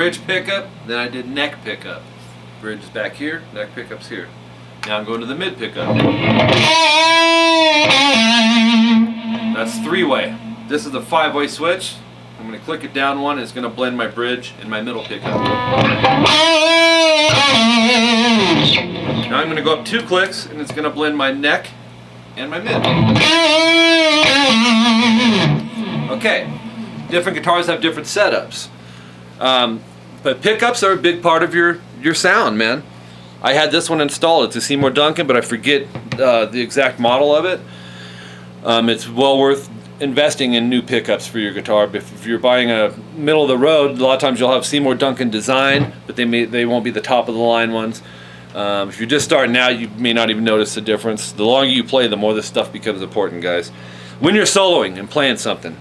bridge pickup, then I did neck pickup. Bridge is back here, neck pickup's here. Now I'm going to the mid pickup. That's 3-way. This is the 5-way switch. I'm going to click it down one, it's going to blend my bridge and my middle pickup. Now I'm going to go up 2 clicks and it's going to blend my neck and my mid. Okay, different guitars have different setups. But pickups are a big part of your sound, man. I had this one installed. It's a Seymour Duncan, but I forget the exact model of it. It's well worth investing in new pickups for your guitar. If you're buying a middle of the road, a lot of times you'll have Seymour Duncan design, but they won't be the top of the line ones. If you're just starting out, you may not even notice the difference. The longer you play, the more this stuff becomes important, guys. When you're soloing and playing something,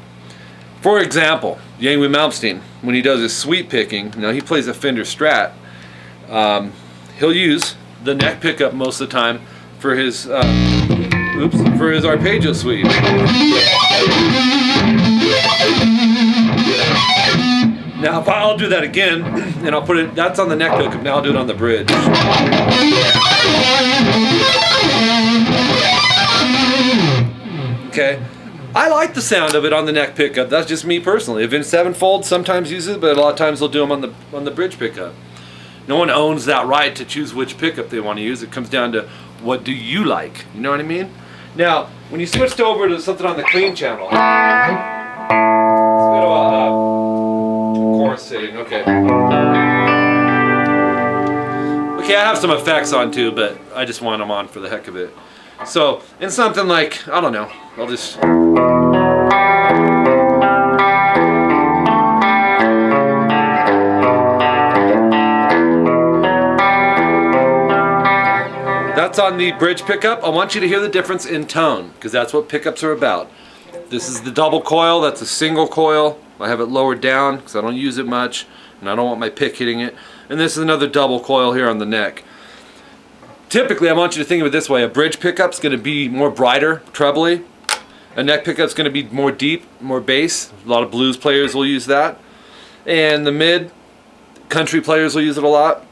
for example, Yngwie Malmsteen, when he does his sweep picking, now he plays a Fender Strat, he'll use the neck pickup most of the time for his arpeggio sweep. Now if I'll do that again, and I'll put it, that's on the neck pickup, now I'll do it on the bridge. Okay, I like the sound of it on the neck pickup. That's just me personally. Avenged Sevenfold sometimes uses it, but a lot of times they'll do them on the bridge pickup. No one owns that right to choose which pickup they want to use. It comes down to what do you like. You know what I mean? Now, when you switched over to something on the clean channel, let's go to a chorus setting. Okay. Okay, I have some effects on too, but I just want them on for the heck of it. So, in something like, I don't know, I'll just... That's on the bridge pickup. I want you to hear the difference in tone, because that's what pickups are about. This is the double coil, that's a single coil. I have it lowered down because I don't use it much, and I don't want my pick hitting it. And this is another double coil here on the neck. Typically, I want you to think of it this way. A bridge pickup's going to be more brighter, trebly. A neck pickup's going to be more deep, more bass. A lot of blues players will use that. And the mid, country players will use it a lot.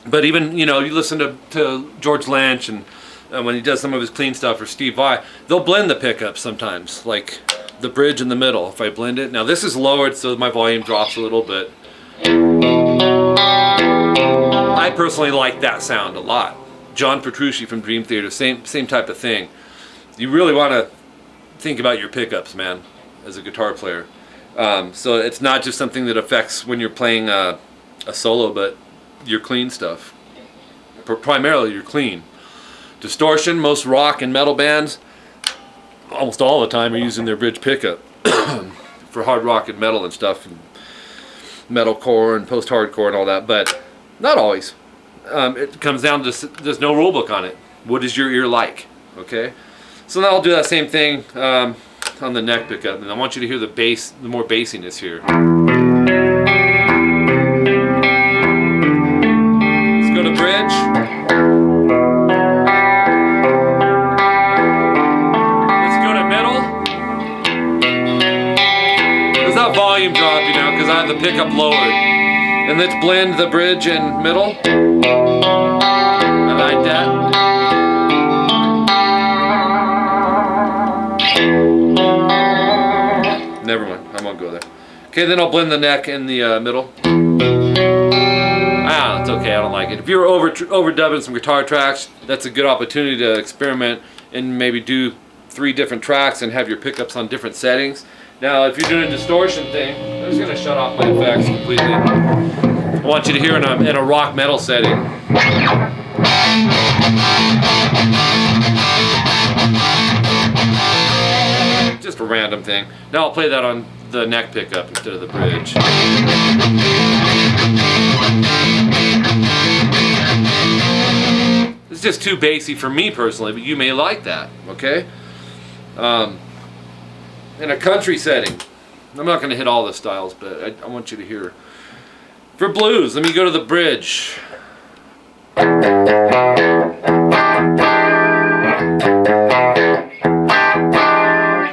But even, you know, you listen to George Lynch and when he does some of his clean stuff, or Steve Vai, they'll blend the pickups sometimes, like the bridge in the middle, if I blend it. Now this is lowered so my volume drops a little bit. I personally like that sound a lot. John Petrucci from Dream Theater, same type of thing. You really want to think about your pickups, man, as a guitar player. So it's not just something that affects when you're playing a solo, but your clean stuff. Primarily your clean. Distortion, most rock and metal bands, almost all the time, are using their bridge pickup for hard rock and metal and stuff, and metalcore and post-hardcore and all that, but not always. It comes down to there's no rule book on it. What does your ear like? Okay? So now I'll do that same thing on the neck pickup, and I want you to hear the bass, the more bassiness here. Let's go to bridge. Let's go to middle. There's that volume drop, you know, because I have the pickup lowered. And let's blend the bridge and middle. I like that. Never mind, I won't go there. Okay, then I'll blend the neck in the middle. Ah, it's okay, I don't like it. If you're overdubbing some guitar tracks, that's a good opportunity to experiment and maybe do 3 different tracks and have your pickups on different settings. Now, if you're doing a distortion thing, I'm just going to shut off my effects completely. I want you to hear in a rock metal setting. Just a random thing. Now I'll play that on the neck pickup instead of the bridge. It's just too bassy for me personally, but you may like that, okay? In a country setting, I'm not going to hit all the styles, but I want you to hear. For blues, let me go to the bridge.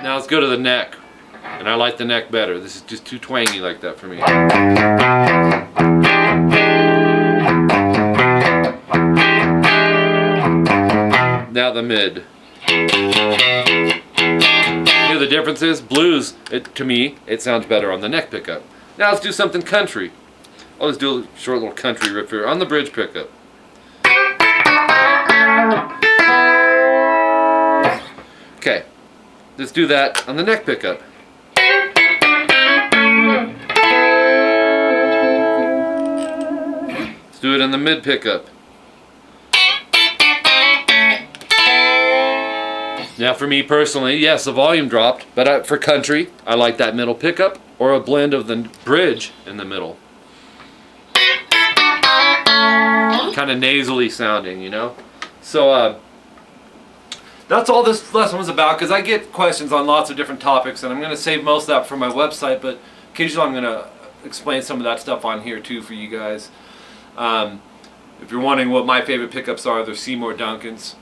Now let's go to the neck. And I like the neck better. This is just too twangy like that for me. Now the mid. You know the difference is? Blues, to me, it sounds better on the neck pickup. Now let's do something country. I'll just do a short little country riff here on the bridge pickup. Okay, let's do that on the neck pickup. Let's do it on the mid pickup. Now for me personally, yes, the volume dropped, but for country, I like that middle pickup or a blend of the bridge in the middle. Kind of nasally sounding, you know? So that's all this lesson was about, because I get questions on lots of different topics, and I'm going to save most of that for my website, but occasionally I'm going to explain some of that stuff on here too for you guys. If you're wondering what my favorite pickups are, they're Seymour Duncans.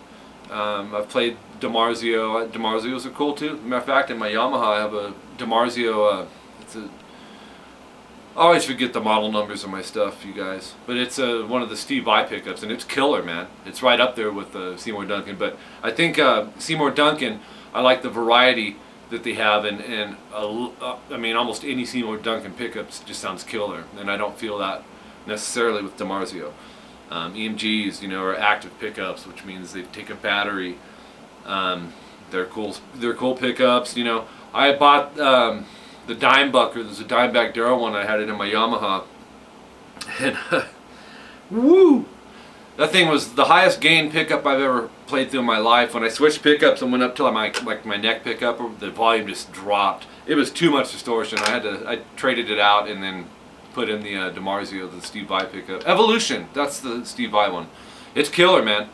I've played DiMarzio. DiMarzios are cool too. As a matter of fact, in my Yamaha I have a DiMarzio, I always forget the model numbers of my stuff, you guys. But it's one of the Steve Vai pickups, and it's killer, man. It's right up there with the Seymour Duncan. But I think Seymour Duncan, I like the variety that they have, and I mean, almost any Seymour Duncan pickups just sounds killer, and I don't feel that necessarily with DiMarzio. EMGs, you know, are active pickups, which means they take a battery. They're cool pickups, you know. I bought the Dimebucker. There's a Dimeback Darrow one. I had it in my Yamaha, and woo! That thing was the highest gain pickup I've ever played through in my life. When I switched pickups and went up to my neck pickup, the volume just dropped. It was too much distortion. I traded it out and then put in the DiMarzio, the Steve Vai pickup. Evolution. That's the Steve Vai one. It's killer, man.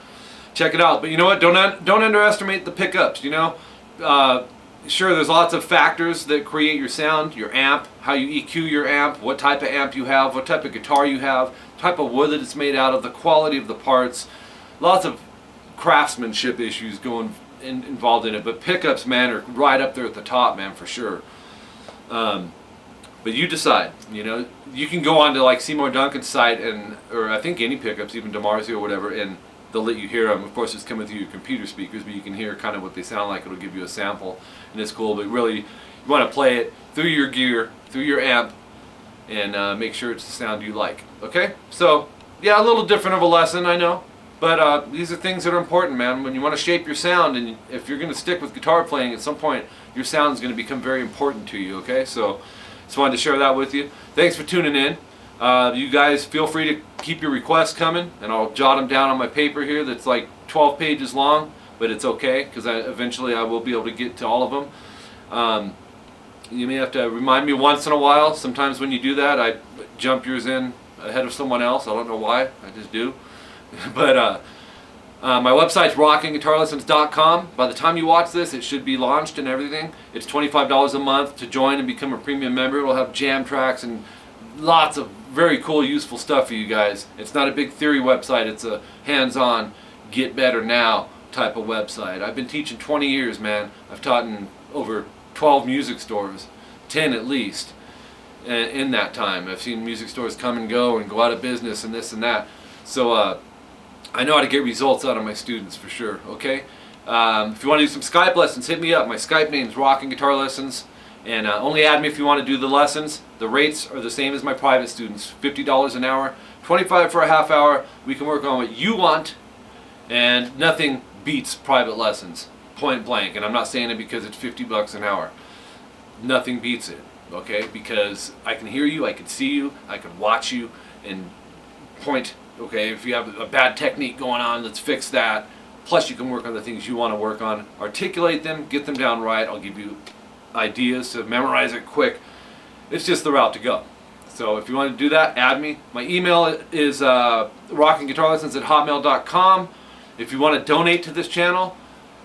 Check it out. But you know what? Don't underestimate the pickups. You know. Sure, there's lots of factors that create your sound, your amp, how you EQ your amp, what type of amp you have, what type of guitar you have, type of wood that it's made out of, the quality of the parts. Lots of craftsmanship issues involved in it, but pickups, man, are right up there at the top, man, for sure. But you decide, you know. You can go on to like Seymour Duncan's site, or I think any pickups, even DiMarzio or whatever, and they'll let you hear them. Of course, it's coming through your computer speakers, but you can hear kind of what they sound like. It'll give you a sample, and it's cool. But really, you want to play it through your gear, through your amp, and make sure it's the sound you like. Okay? So, yeah, a little different of a lesson, I know. But these are things that are important, man. When you want to shape your sound, and if you're going to stick with guitar playing, at some point, your sound is going to become very important to you, okay? So, just wanted to share that with you. Thanks for tuning in. You guys feel free to keep your requests coming, and I'll jot them down on my paper here that's like 12 pages long, but it's okay, because eventually I will be able to get to all of them. You may have to remind me once in a while. Sometimes when you do that, I jump yours in ahead of someone else. I don't know why, I just do. But my website's rockinguitarlessons.com. By the time you watch this, it should be launched and everything. It's $25 a month to join and become a premium member. It'll have jam tracks and lots of very cool, useful stuff for you guys. It's not a big theory website. It's a hands-on, get better now type of website. I've been teaching 20 years, man. I've taught in over 12 music stores, 10 at least, in that time. I've seen music stores come and go out of business and this and that. So I know how to get results out of my students for sure, okay? If you want to do some Skype lessons, hit me up. My Skype name is Rocking Guitar Lessons. And only add me if you want to do the lessons. The rates are the same as my private students, $50 an hour, $25 for a half hour. We can work on what you want, and nothing beats private lessons, point blank. And I'm not saying it because it's $50 an hour. Nothing beats it, okay? Because I can hear you, I can see you, I can watch you, and point, okay? If you have a bad technique going on, let's fix that. Plus you can work on the things you want to work on. Articulate them, get them down right. I'll give you ideas to memorize it quick. It's just the route to go. So if you want to do that, add me. My email is rockinguitarlessons@hotmail.com. If you want to donate to this channel,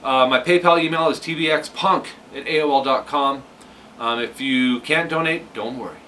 my PayPal email is tvxpunk@aol.com. If you can't donate, don't worry.